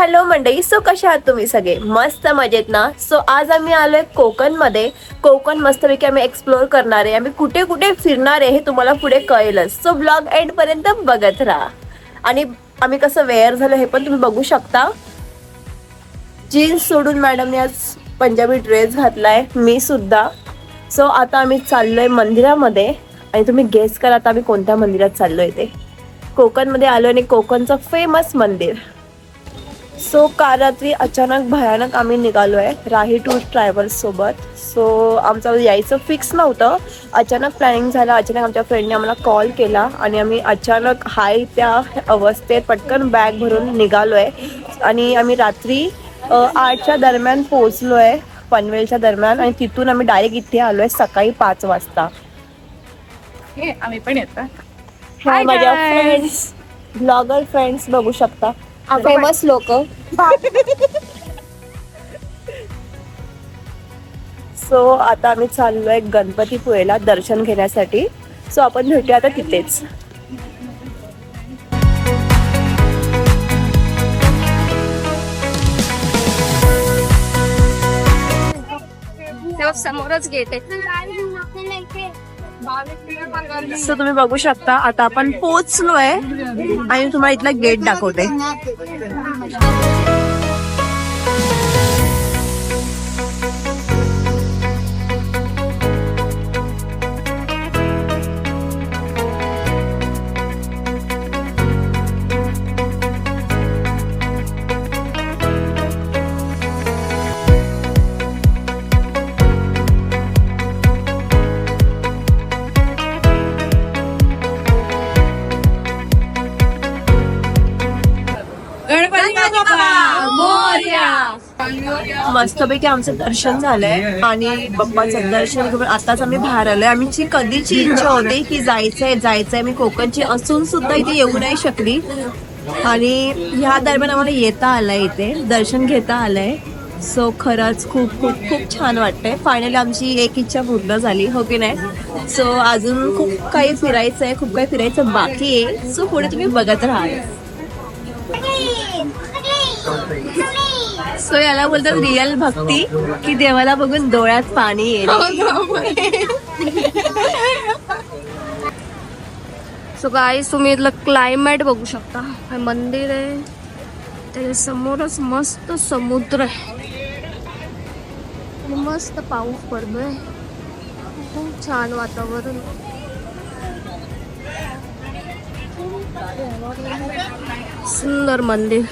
Hello मंडळी, so कशा आहात तुम्ही सगळे? मस्त मजेत ना? सो आज आम्ही आलोय कोकणमध्ये. कोकण मस्तपैकी आम्ही एक्सप्लोअर करणार आहे. आम्ही कुठे कुठे फिरणार आहे हे तुम्हाला पुढे कळेलच. सो ब्लॉग एंड पर्यंत बघत राहा. आणि आम्ही कसं वेअर झालो हे पण तुम्ही बघू शकता. जीन्स सोडून मॅडमने आज पंजाबी ड्रेस घातलाय, मी सुद्धा. सो आता आम्ही चाललोय मंदिरामध्ये आणि तुम्ही गेस करा आता आम्ही कोणत्या मंदिरात चाललोय ते. कोकणमध्ये आलो आणि कोकणचं फेमस मंदिर. सो काल रात्री अचानक भयानक आम्ही निघालोय राही टूर ट्रॅव्हल्स सोबत. सो आमचं यायचं फिक्स नव्हतं, अचानक प्लॅनिंग झालं. अचानक आमच्या फ्रेंडने आम्हाला कॉल केला आणि आम्ही अचानक हाय त्या अवस्थेत पटकन बॅग भरून निघालोय. आणि आम्ही रात्री 8च्या दरम्यान पोहोचलोय पनवेलच्या दरम्यान. आणि तिथून आम्ही डायरेक्ट इथे आलोय सकाळी 5 वाजता. आम्ही पण येतो. हा माझ्या फ्रेंड्स, ब्लॉगर फ्रेंड्स बघू शकता, फेमस लोक. सो आता आम्ही चाललोय गणपतीपुळेला दर्शन घेण्यासाठी. सो आपण भेटूया आता तिथेच. तेव्हा समोरच गेट आहे. सो तुम्ही बघू शकता आता आपण पोहोचलोय आणि तुम्हाला इथला गेट दाखवते. मस्तपैकी आमचं दर्शन झालंय आणि बाप्पाचं दर्शन घेऊन आताच आम्ही बाहेर आलोय. आमची कधीची इच्छा होती की जायचंय. मी कोकणची असून सुद्धा इथे येऊ नाही शकली आणि ह्या दरम्यान आम्हाला येता आलंय, इथे दर्शन घेता आलंय. सो खरंच खूप खूप खूप छान वाटतंय. फायनली आमची एक इच्छा पूर्ण झाली, हो की नाही? सो अजून खूप काही फिरायचंय, खूप काही फिरायचं बाकी आहे. सो पुढे तुम्ही बघत राहा. सो याला बोलतात रिअल भक्ती, की देवाला बघून डोळ्यात पाणी येईल. सो गाईस, तुम्ही इथलं क्लायमेट बघू शकता. हे मंदिर आहे, त्याच्या समोरच मस्त समुद्र आहे. मस्त पाऊस पडतोय, खूप छान वातावरण. सुंदर मंदिर.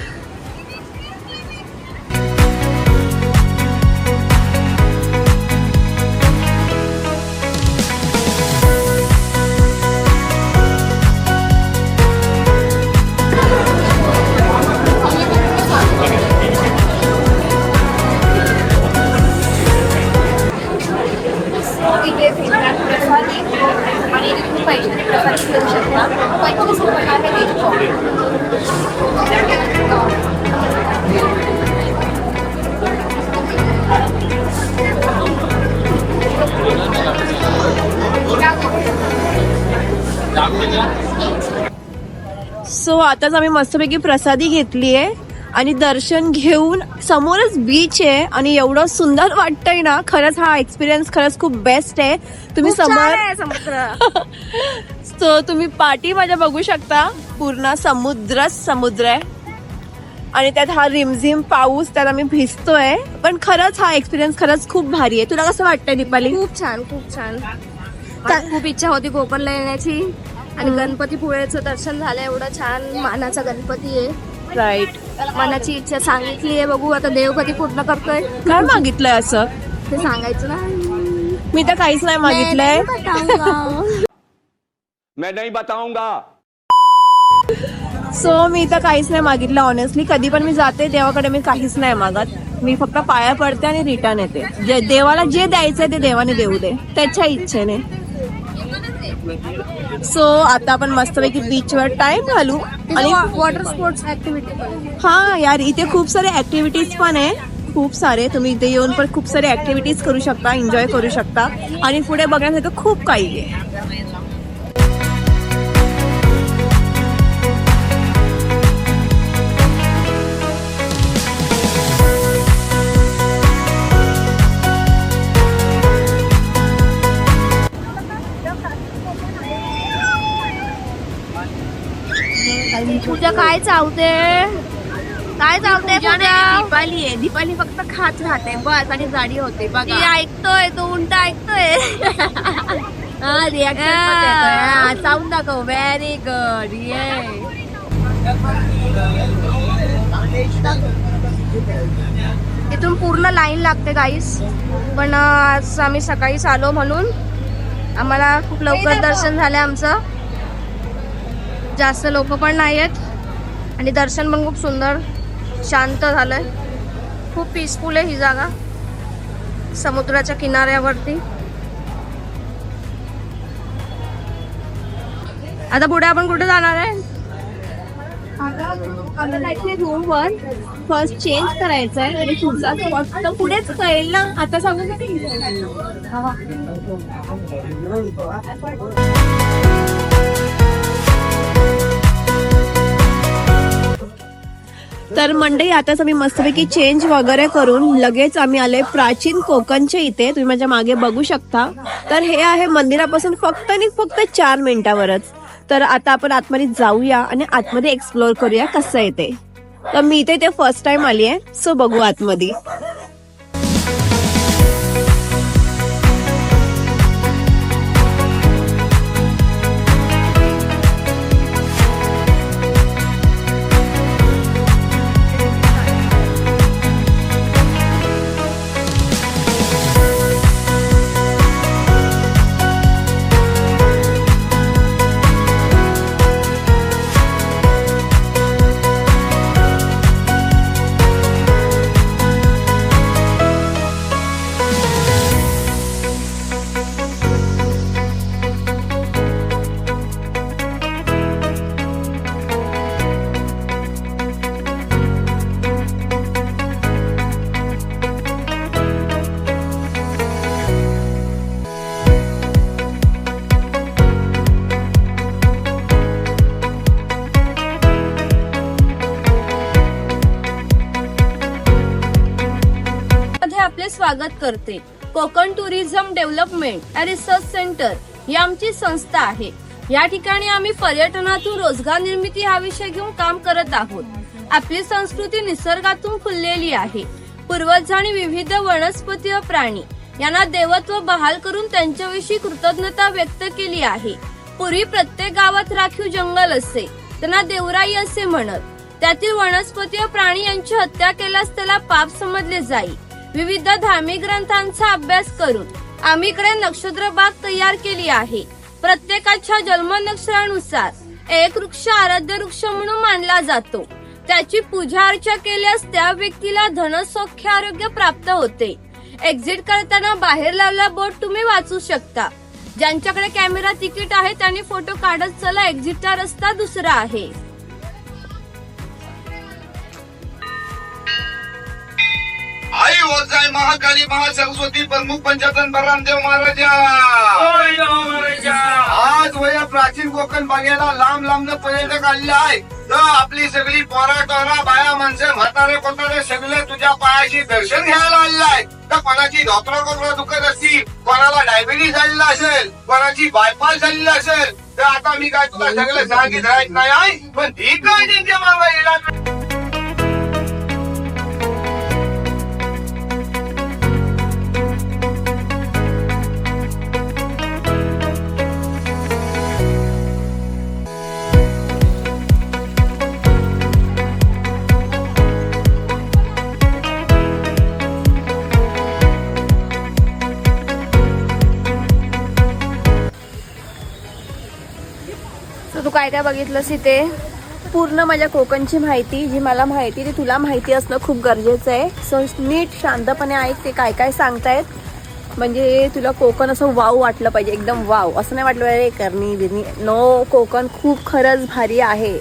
सो आताच आम्ही मस्तपैकी प्रसादी घेतली आहे आणि दर्शन घेऊन समोरच बीच आहे आणि एवढं सुंदर वाटतंय ना. खरंच हा एक्सपिरियन्स खरंच खूप बेस्ट आहे. तुम्ही समोर समुद्र. सो तुम्ही पाठी माझ्या बघू शकता, पूर्ण समुद्र आहे आणि त्यात हा रिमझिम पाऊस, त्यात आम्ही भिजतोय. पण खरंच हा एक्सपिरियन्स खरंच खूप भारी आहे. तुला कसं वाटतंय दीपाली? खूप छान, खूप छान. खूप इच्छा होती कोकणला येण्याची आणि गणपतीपुळेचं दर्शन झालं. एवढं छान मानाचा गणपती आहे. राईट. मनाची इच्छा सांगितली आहे, बघू आता देव कधी पूर्ण करतोय. काय मागितलंय असं? ते सांगायचं ना. मी तर काहीच नाही मागितलंय. मैं नहीं बताऊंगा. सो मी तर काहीच नाही मागितलं ऑनेस्टली. कधी पण मी जाते देवाकडे मी काहीच नाही मागत. मी फक्त पाया पडते आणि रिटर्न येते. देवाला जे द्यायचंय ते देवाने देऊ दे, त्याच्या इच्छेने. सो आता आपण मस्तपैकी बीचवर टाइम घालू आणि वॉटर स्पोर्ट्स ऍक्टिव्हिटी. हा यार, इथे खूप सारे ऍक्टिव्हिटीज पण आहे. खूप सारे तुम्ही इथे येऊन पण खूप सारे ऍक्टिव्हिटीज करू शकता, एन्जॉय करू शकता आणि पुढे बघण्यासारखं खूप काही आहे. पूजा काय चावते पूजा? दीपाली आहे. दीपाली फक्त खात राहते बस आणि जाडी होते ती बघा. ऐकतोय, तो उलटा ऐकतोय. चावून दाखव. Very good. ये इथून पूर्ण लाईन लागते गाईस, पण आज आम्ही सकाळीच आलो म्हणून आम्हाला खूप लवकर दर्शन झालं आमचं. जास्त लोक पण नाही आहेत आणि दर्शन पण खूप सुंदर शांत झालंय. खूप पीसफुल आहे ही जागा, समुद्राच्या किनाऱ्यावरती. आता पुढे आपण कुठे जाणार आहे? रूमवर फर्स्ट चेंज करायचं आहे आणि पुढचा स्पॉट तर पुढेच कळेल ना. आता सांगू तर मंडळी, आताच आम्ही मस्तपैकी चेंज वगैरे करून लगेच आम्ही आलोय प्राचीन कोकणच्या इथे. तुम्ही माझ्या मागे बघू शकता. तर हे आहे मंदिरापासून फक्त आणि फक्त 4 मिनिटावरच. तर आता आपण आतमध्ये जाऊया आणि आतमध्ये एक्सप्लोर करूया कसं आहे ते. तर मी इथे ते फर्स्ट टाइम आली आहे, सो बघू आतमध्ये. आपले स्वागत करते. Konkan tourism development and research centre ही आमची संस्था आहे. या ठिकाणी आम्ही पर्यटनातून रोजगार निर्मिती हा विषय घेऊन काम करत आहोत. आपली संस्कृती निसर्गातून फुललेली आहे. पूर्वज आणि विविध वनस्पती व प्राणी यांना देवत्व बहाल करून त्यांच्याविषयी कृतज्ञता व्यक्त केली आहे. पूर्वी प्रत्येक गावात राखीव जंगल असे, त्यांना देवराई असे म्हणत. त्यातील वनस्पती व प्राणी यांची हत्या केल्यास त्याला पाप समजले जाई. विविध धार्मिक ग्रंथांचा अभ्यास करून आम्ही इकडे नक्षत्र बाग तयार केली आहे. प्रत्येकाच्या जन्म नक्षत्रानुसार एक वृक्ष आराध्य वृक्ष म्हणून मानला जातो. त्याची पूजा अर्चा केल्यास त्या व्यक्तीला धनसौख्य आरोग्य प्राप्त होते. एक्झिट करताना बाहेर लावलेला बोर्ड तुम्ही वाचू शकता. ज्यांच्याकडे कॅमेरा तिकीट आहे त्यांनी फोटो काढत चला, एक्झिटचा रस्ता दुसरा आहे. आई ओझाई महाकाली महासरस्वती प्रमुख पंचायतन बलरामदेव महाराजा. आज वया प्राचीन कोकण बघायला लांब लांब पर्यटक आलेले आहे. आपली सगळी पोरा टोरा बाया माणसं म्हातारे कोतारे सगळे तुझ्या पायाशी दर्शन घ्यायला आलेले आहे. तर कोणाची धोपरा कोपरा दुखत असतील, कोणाला डायबिटीस झालेला असेल, कोणाची बायपास झालेली असेल, तर आता मी काय तुला सगळं सांगित राहत नाही आहे, पण ठीक आहे त्यांच्या मागा येणार. तू काय काय बघितलंस इथे? पूर्ण माझ्या कोकणची माहिती जी मला माहिती ती तुला माहिती असणं खूप गरजेचं आहे. सो नीट शांतपणे ऐक ते काय काय सांगतायत, म्हणजे तुला कोकण असं वाव वाटलं पाहिजे. एकदम वाव असं नाही वाटलं अरे करणी बिरणी. नो, कोकण खूप खरंच भारी आहे.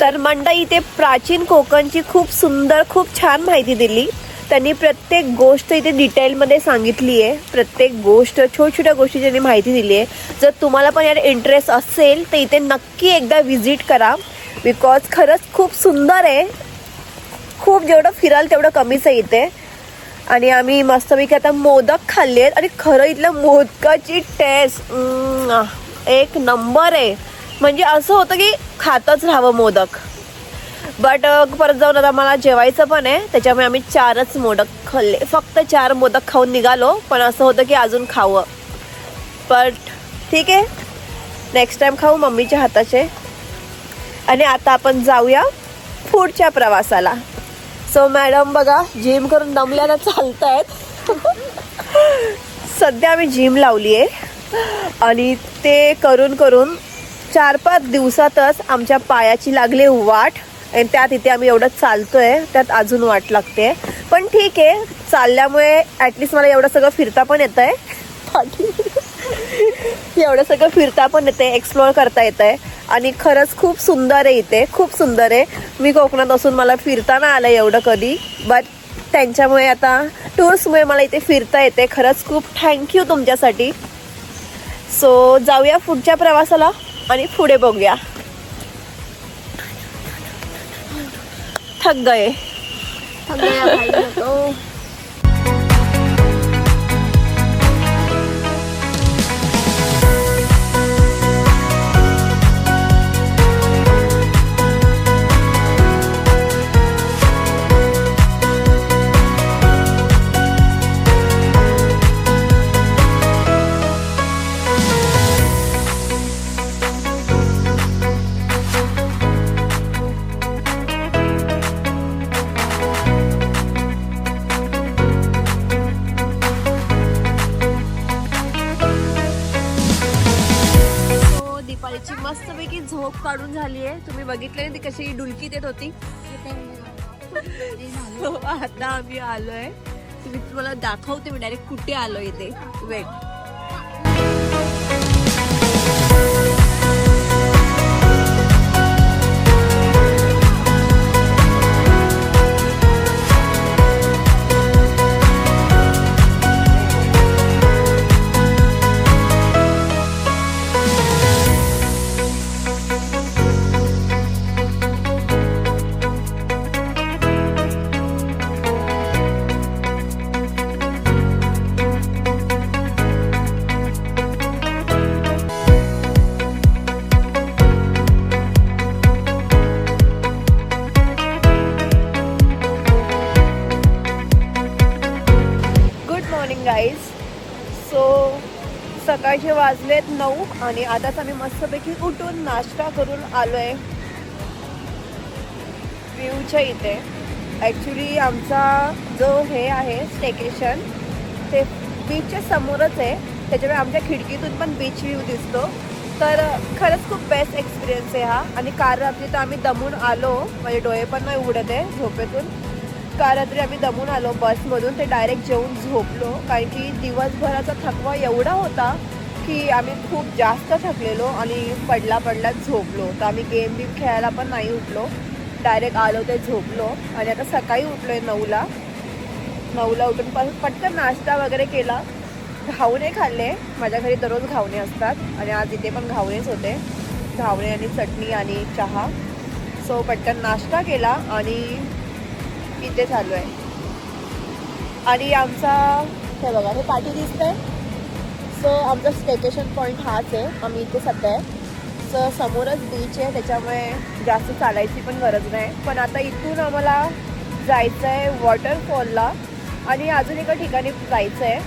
तर मंडळी, इथे प्राचीन कोकणची खूप सुंदर खूप छान माहिती दिली त्यांनी. प्रत्येक गोष्ट इथे डिटेलमध्ये सांगितली आहे. प्रत्येक गोष्ट छोट्या गोष्टी त्यांनी माहिती दिली आहे. जर तुम्हाला पण यार इंटरेस्ट असेल तर इथे नक्की एकदा व्हिजिट करा, बिकॉज खरंच खूप सुंदर आहे. खूप जेवढं फिराल तेवढं कमीच आहे इथे. आणि आम्ही मस्तपैकी आता मोदक खाल्ले आहेत आणि खरं इथल्या मोदकाची टेस्ट एक नंबर आहे. म्हणजे असं होतं की खातच राहावं मोदक. बट परत जाऊन आता मला जेवायचं पण आहे, त्याच्यामुळे आम्ही 4च मोदक खाल्ले. फक्त 4 मोदक खाऊन निघालो, पण असं होतं की अजून खावं. बट ठीक आहे, नेक्स्ट टाइम खाऊ मम्मीच्या हाताचे. आणि आता आपण जाऊया पुढच्या प्रवासाला. सो मॅडम बघा जिम करून दमल्यानं चालतायत. सध्या आम्ही जिम लावली आहे आणि ते करून करून 4-5 दिवसातच आमच्या पायाची लागली वाट. आणि त्यात इथे आम्ही एवढं चालतोय, त्यात अजून वाट लागते. पण ठीक आहे, चालल्यामुळे ॲटलिस्ट मला एवढं सगळं फिरता पण येत आहे. एवढं सगळं फिरता पण येते, एक्सप्लोअर करता येत आहे. आणि खरंच खूप सुंदर आहे इथे, खूप सुंदर आहे. मी कोकणात असून मला फिरता नाही आलं एवढं कधी, बट त्यांच्यामुळे आता टूर्समुळे मला इथे फिरता येते. खरंच खूप थँक्यू तुमच्यासाठी. सो जाऊया पुढच्या प्रवासाला आणि पुढे बघूया. थक गए. मस्तपैकी झोप काढून झाली आहे. तुम्ही बघितले ती कशी डुलकी देत होती. आता आम्ही आलोय, तुम्हाला दाखवते मी डायरेक्ट कुठे आलो इथे. वेट. गाईज. सो सकाळचे वाजलेत 9 आणि आताच आम्ही मस्तपैकी उठून नाश्ता करून आलोय व्ह्यूच्या इथे. ॲक्च्युली आमचा जो हे आहे स्टेकेशन ते बीचच्या समोरच आहे, त्याच्यामुळे आमच्या खिडकीतून पण बीच व्ह्यू दिसतो. तर खरंच खूप बेस्ट एक्सपिरियन्स आहे हा. आणि काल रात्री तर आम्ही दमून आलो, म्हणजे डोळे पण नाही उघडत आहे झोपेतून. काल रात्री आम्ही दमून आलो बसमधून, ते डायरेक्ट जेवून झोपलो. कारण की दिवसभराचा थकवा एवढा होता की आम्ही खूप जास्त थकलेलो आणि पडला झोपलो. तर आम्ही गेम बीम खेळायला पण नाही उठलो, डायरेक्ट आलो ते झोपलो. आणि आता सकाळी उठलो आहे 9ला उठून पटकन नाश्ता वगैरे केला. घावणे खाल्ले, माझ्या घरी दररोज घावणे असतात आणि आज इथे पण घावणेच होते. घावणे आणि चटणी आणि चहा. सो पटकन नाश्ता केला आणि इथे चालू आहे. आणि आमचा हे बघा, हे पाठी दिसतंय. सो आमचा स्टेकेशन पॉईंट हाच आहे, आम्ही इथे सध्या आहे. सो समोरच बीच आहे, त्याच्यामुळे जास्त चालायची पण गरज नाही. पण आता इथून आम्हाला जायचं आहे वॉटरफॉलला आणि अजून एका ठिकाणी जायचं आहे.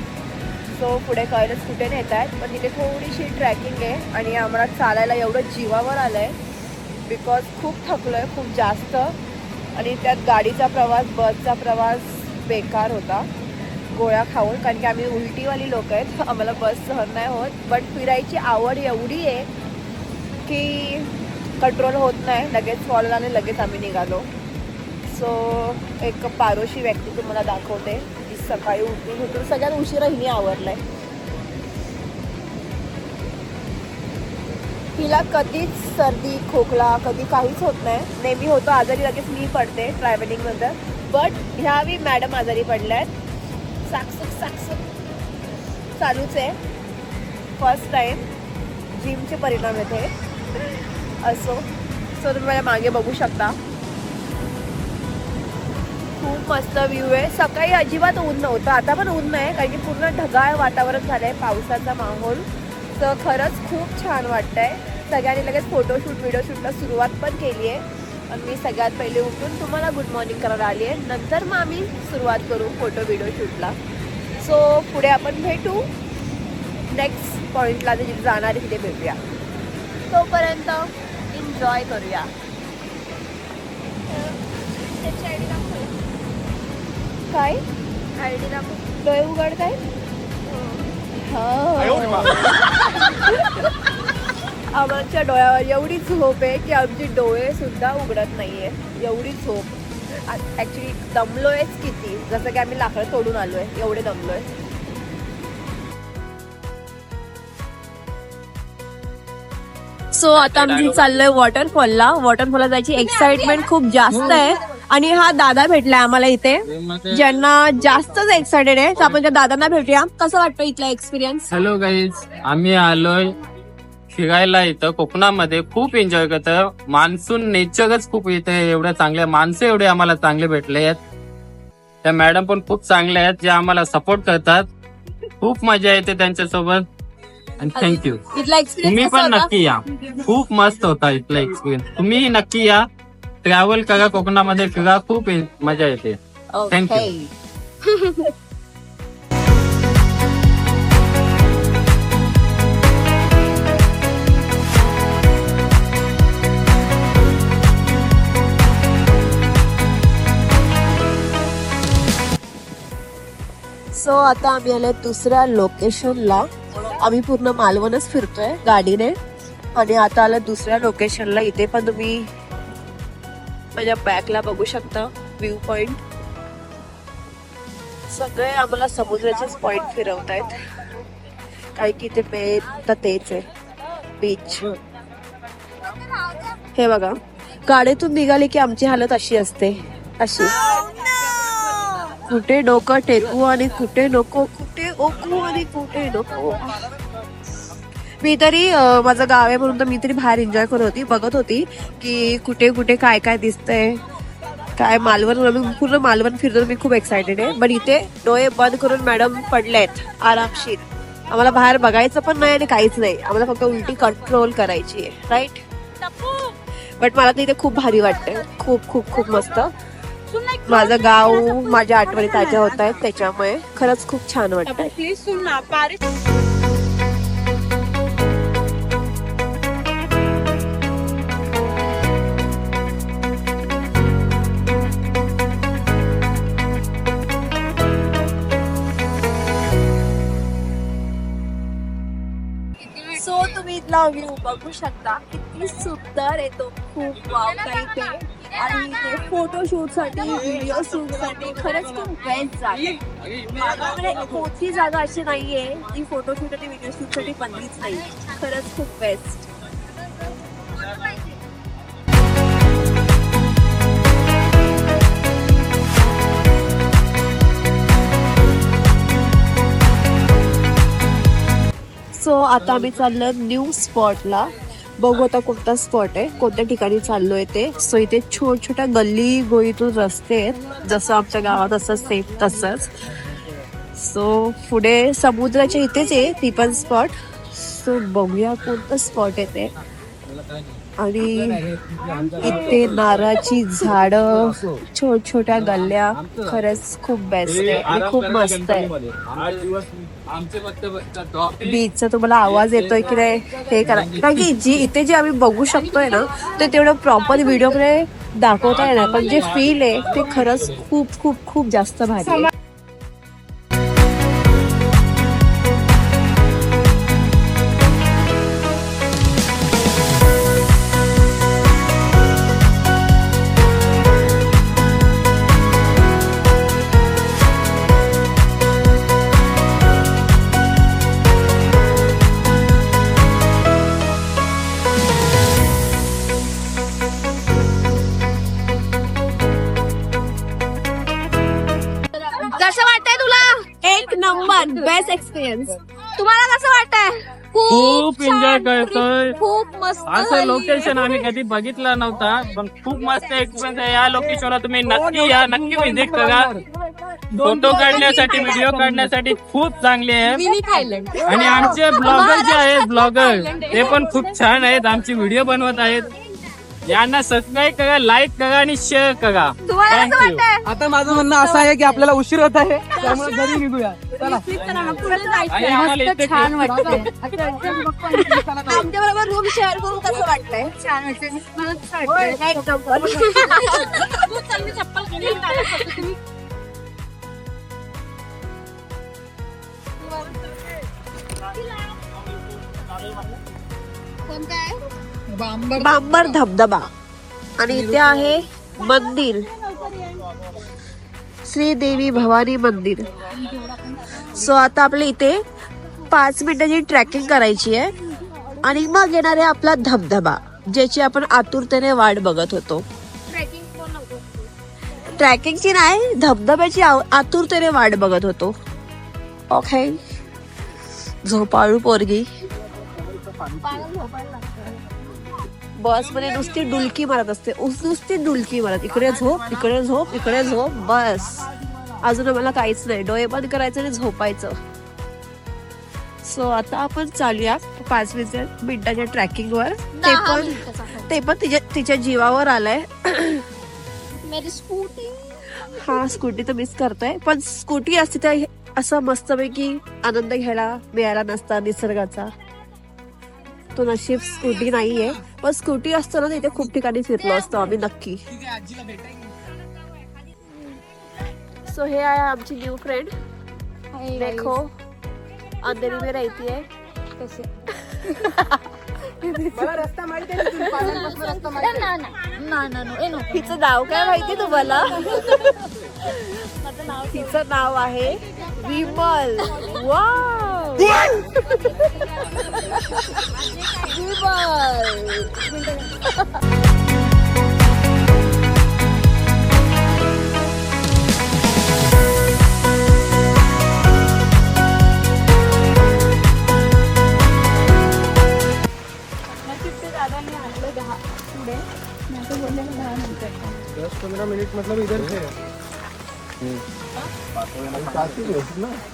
सो पुढे कळलंच कुठे नेत आहेत, पण तिथे थोडीशी ट्रॅकिंग आहे आणि आम्हाला चालायला एवढं जीवावर आलं आहे बिकॉज खूप थकलो आहे खूप जास्त. आणि त्यात गाडीचा प्रवास, बसचा प्रवास बेकार होता गोळ्या खाऊन, कारण की आम्ही उलटीवाली लोक आहेत, आम्हाला बस सहन नाही होत. बट फिरायची आवड एवढी आहे की कंट्रोल होत नाही, लगेच फॉल आणि लगेच आम्ही निघालो. सो एक पारोशी व्यक्ती तुम्हाला दाखवते, ती सकाळी उठून सगळ्यात उशिरा हिने आवरलाय. तिला कधीच सर्दी खोकला कधी काहीच होत नाही, नेहमी होतं आजारी, लगेच मी पडते ट्रॅव्हलिंगनंतर. बट ह्यावेळी मॅडम आजारी पडल्या आहेत. साकसूक चालूच आहे, फर्स्ट टाईम जिमचे परिणाम येते असो. सो तुम्ही माझ्या मागे बघू शकता. खूप मस्त व्ह्यू आहे. सकाळी अजिबात ऊन नव्हतं, आता पण ऊन नाही कारण की पूर्ण ढगाळ वातावरण झालंय, पावसाचा माहोल. तर खरंच खूप छान वाटतंय. सगळ्यांनी लगेच फोटोशूट व्हिडिओशूटला सुरुवात पण केली आहे. आणि मी सगळ्यात पहिले उठून तुम्हाला गुड मॉर्निंग करायला आली आहे. नंतर मग आम्ही सुरुवात करू फोटो व्हिडिओ शूटला. सो पुढे आपण भेटू नेक्स्ट पॉईंटला, जिथे जाणार आहे तिथे भेटूया. तोपर्यंत एन्जॉय करूया. काय आयडी दाखव, डोळे उघड. काय आमच्या डोळ्यावर एवढी झोप आहे की आमचे डोळे सुद्धा उघडत नाहीये. एवढी झोप. ऍक्च्युली दमलोयच किती, जसं की आम्ही लाकडं तोडून आलोय, एवढे दमलोय. सो आता आम्ही चाललोय वॉटरफॉलला. वॉटरफॉलला जायची एक्साइटमेंट खूप जास्त आहे. आणि हा दादा भेटलाय आम्हाला इथे, ज्यांना जास्तच एक्साइटेड आहे. तर आपण त्या दादांना भेटूया. कसं वाटतं इथला एक्सपिरियन्स? हॅलो गाईज, आम्ही आलोय फिरायला इथं कोकणामध्ये. खूप एन्जॉय करतो. मान्सून नेचरच खूप इथे एवढ्या चांगल्या, माणसं एवढे आम्हाला चांगले भेटले आहेत. त्या मॅडम पण खूप चांगल्या आहेत, जे आम्हाला सपोर्ट करतात. खूप मजा येते त्यांच्यासोबत. आणि थँक्यू. इथला तुम्ही एक्सपिरियन्स पण नक्की या, खूप मस्त होता इथला एक्सपिरियन्स. तुम्ही नक्की या, ट्रॅव्हल करा, कोकणामध्ये फिरा, खूप मजा येते. थँक्यू. सो आता आम्ही आलोय दुसऱ्या लोकेशनला. आम्ही पूर्ण मालवणच फिरतोय गाडीने. आणि आता आलं दुसऱ्या लोकेशनला. इथे पण तुम्ही माझ्या बॅकला बघू शकता व्ह्यू पॉइंट. सगळे आम्हाला समुद्राचेच पॉइंट फिरवतायत, कारण की इथे मेन तेच आहे, बीच. हे बघा, गाडीतून निघाली की आमची हालत अशी असते, अशी. कुठे डोकं टेकू आणि कुठे नको, कुठे ओकू आणि कुठे नको. मी तरी माझं गाव आहे म्हणून तर मी तरी बाहेर एन्जॉय करत होती, बघत होती की कुठे कुठे काय काय दिसतंय, काय. मालवण, पूर्ण मालवण फिरतो. मी खूप एक्सायटेड आहे. पण इथे डोळे बंद करून मॅडम पडलेत आरामशीर. आम्हाला बाहेर बघायचं पण नाही आणि काहीच नाही. आम्हाला फक्त उलटी कंट्रोल करायची आहे, राईट. बट मला तर इथे खूप भारी वाटतंय. खूप खूप खूप मस्त. माझं गाव, माझ्या आठवणी ताज्या होत आहेत, त्याच्यामुळे खरंच खूप छान वाटतंय. सो तुम्ही इथला व्ह्यू बघू शकता, किती सुंदर येतो. खूप वाव टाईप आहे. आणि ते फोटोशूट साठी, व्हिडिओ शूट साठी खरंच खूप बेस्ट जागा. माझ्याकडे कोणती जागा अशी नाहीये जी फोटोशूट आणि व्हिडिओ शूट साठी बनलीच नाही. खरंच खूप बेस्ट. सो आता आम्ही चाललो न्यू स्पॉटला. बघू आता कोणता स्पॉट आहे, कोणत्या ठिकाणी चाललोय ते. सो इथे छोट छोट्या गल्ली गोळीतून रस्ते आहेत, जसं आमच्या गावात असं सेम तसंच. सो पुढे समुद्राच्या इथेच आहे ती पण स्पॉट. सो बघूया कोणतं स्पॉट आहे ते. आणि इथे नारळाची झाडं, छोट छोट्या गल्ल्या, खरंच खूप बेस्ट आहे आणि खूप मस्त आहे. बीचचा तुम्हाला आवाज येतोय की नाही हे करा, कारण की इथे जे आम्ही बघू शकतोय ना, ते तेवढं प्रॉपर व्हिडिओ मध्ये दाखवता येणार, पण जे फील आहे ते खरंच खूप खूप खूप जास्त भारी आहे. कसं वाटतंय तुला? एक नंबर बेस्ट एक्सपिरियन्स. तुम्हाला कसं वाटतंय? खूप छान enjoy trip, करतोय. खूप मस्त असं झाली. लोकेशन आम्ही कधी बघितलं नव्हता, पण खूप मस्त एक्सपिरियन्स आहे. या लोकेशनला तुम्ही नक्की या, नक्की व्हिजिट करा. फोटो काढण्यासाठी, व्हिडिओ काढण्यासाठी खूप चांगले आहे. Mini Thailand. आणि आमचे ब्लॉगर जे आहेत, ब्लॉगर Thailand आहे. ते पण खूप छान आहेत, आमची व्हिडिओ बनवत आहेत. यांना सबस्क्राईब करा, लाईक करा आणि शेअर करा. तुम्हाला असं थँक्यू. वाटतंय? आता माझं म्हणणं असं आहे की आपल्याला उशीर होत आहे, त्यामुळे घरी निघूया. चला. पुढे जायचंय. आणि आम्हाला मस्त इथे छान वाटतंय. आमच्या बरोबर रूम शेअर करून कसं वाटतंय? छान वाटतंय. मला छान वाटतंय. एकदम. तू चल, मी चप्पल घालीन, मला फक्त तुम्ही कोणतं आहे? बांबर धबधबा आणि इथे आहे मंदिर, श्री देवी भवानी मंदिर. सो आता आपल्या इथे 5 मिनिटाची ट्रॅकिंग करायची आहे आणि मग येणार आहे आपला धबधबा, ज्याची आपण आतुरतेने वाट बघत होतो. ट्रॅकिंगची नाही, धबधब्याची आतुरतेने वाट बघत होतो. ओके, झोपाळू पोरगी बस मध्ये नुसती डुलकी मारत असते, नुसती डुलकी मारत, इकडे झोप, इकडे झोप, इकडे झोप, बस. अजून आम्हाला काहीच नाही, डोळे बंद करायचं आणि झोपायचं. सो आता आपण चालूया 5 मिनिटाच्या ट्रॅकिंग वर. ते पण तिच्या जीवावर आलंय. मेरी स्कूटी. हा, स्कूटी तर मिस करतोय, पण स्कूटी असते तर असं मस्तपैकी आनंद घ्यायला मिळाला नसता निसर्गाचा. तो नशीब स्कूटी नाहीये, पण स्कूटी असतो ना तिथे खूप ठिकाणी फिरलो असतो आम्ही नक्की. सो हे आहे आमची न्यू फ्रेंड. देखो अंधेरी में रहती है. मला रस्ता माहिती आहे, तिथून पाण्यापासून रस्ता माहिती आहे. हिचं नाव काय माहिती तुम्हाला? हिचं नाव आहे विमल. वाव,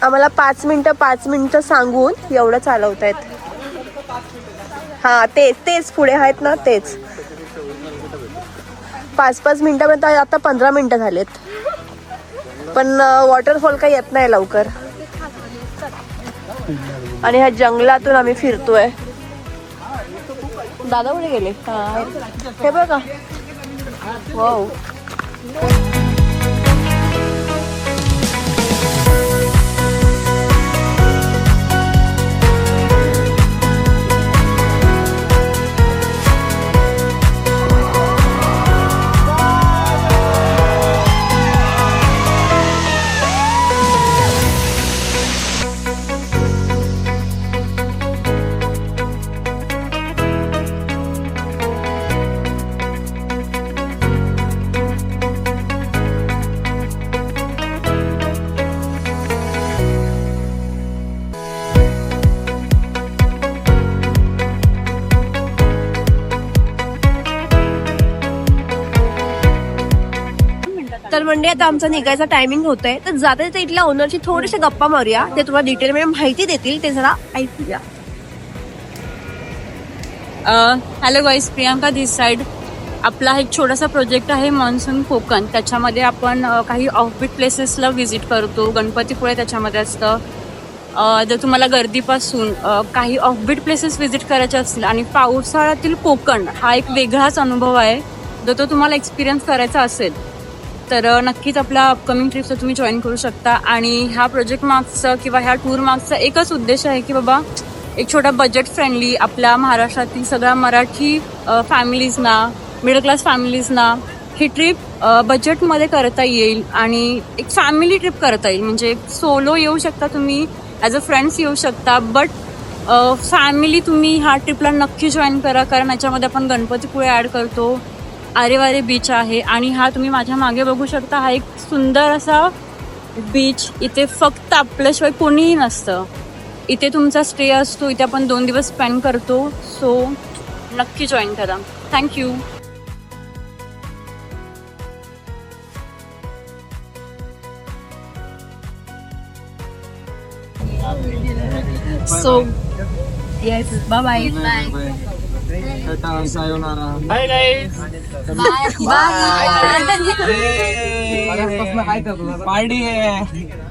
आम्हाला 5 मिनिटं सांगून एवढं चालवतायत. हा, तेच पुढे आहेत ना, तेच 5 मिनिटापर्यंत. आता 15 मिनिटं झालेत, पण वॉटरफॉल काही येत नाही लवकर. आणि ह्या जंगलातून आम्ही फिरतोय. दादा कुठे गेले? हे बघा, वाव. तर म्हणजे आता आमचा निघायचा टायमिंग होतोय, तर जाता ते इथल्या ओनरची थोडीशी गप्पा मारूया. ते तुम्हाला डिटेल मध्ये माहिती देतील, ते जरा ऐकूया. हॅलो गाईज, प्रियांका दिस साईड. आपला एक छोटासा प्रोजेक्ट आहे मान्सून कोकण. त्याच्यामध्ये आपण काही ऑफबीट प्लेसेसला व्हिजिट करतो. गणपतीपुळे त्याच्यामध्ये असतं. जर तुम्हाला गर्दीपासून काही ऑफबीट प्लेसेस व्हिजिट करायचे असतील आणि पावसाळ्यातील कोकण हा एक वेगळाच अनुभव आहे, जर तो तुम्हाला एक्सपिरियन्स करायचा असेल तर नक्कीच आपल्या अपकमिंग ट्रिपचं तुम्ही जॉईन करू शकता. आणि ह्या प्रोजेक्ट मागचं किंवा ह्या टूर मागचा एकच उद्देश आहे की बाबा एक छोटा बजेट फ्रेंडली आपल्या महाराष्ट्रातील सगळ्या मराठी फॅमिलीजना, मिडल क्लास फॅमिलीजना ही ट्रिप बजेटमध्ये करता येईल आणि एक फॅमिली ट्रिप करता येईल. म्हणजे सोलो येऊ शकता तुम्ही, ॲज अ फ्रेंड्स येऊ शकता, बट फॅमिली तुम्ही ह्या ट्रिपला नक्की जॉईन करा. कारण याच्यामध्ये आपण गणपतीपुळे ॲड करतो, आरेवारे बीच आहे आणि हा तुम्ही माझ्या मागे बघू शकता, हा एक सुंदर असा बीच. इथे फक्त आपल्याशिवाय कोणीही नसतं. इथे तुमचा स्टे असतो, इथे आपण 2 दिवस स्पेंड करतो. सो नक्की जॉईन करा. Thank you. So yes, bye bye. Bye guys. Party आहे.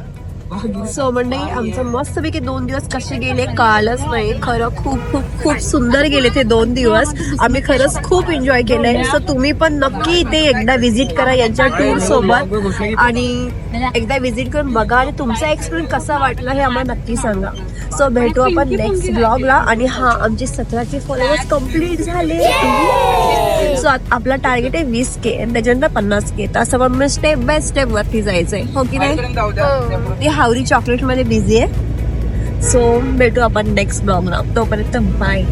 सो मंडळी, आमचं मस्तपैकी 2 दिवस कसे गेले कळालंच नाही. खरं खूप खूप खूप सुंदर गेले ते 2 दिवस. आम्ही खरंच खूप एन्जॉय केलंय. सो तुम्ही पण नक्की इथे एकदा व्हिजिट करा यांच्या टूर सोबत आणि एकदा व्हिजिट करून बघा आणि तुमचा एक्सपिरियन्स कसा वाटला हे आम्हाला नक्की सांगा. सो भेटू आपण नेक्स्ट ब्लॉगला. आणि हा, आमचे 17 फॉलोअर्स कम्प्लीट झाले. सो आपला टार्गेट आहे 20K आणि त्याच्यानंतर 50K. तर असं म्हणून स्टेप बाय स्टेप वरती जायचंय, हो की नाही. ती हावरी चॉकलेट मध्ये बिझी आहे. सो भेटू आपण नेक्स्ट ब्लॉगला. तोपर्यंत बाय.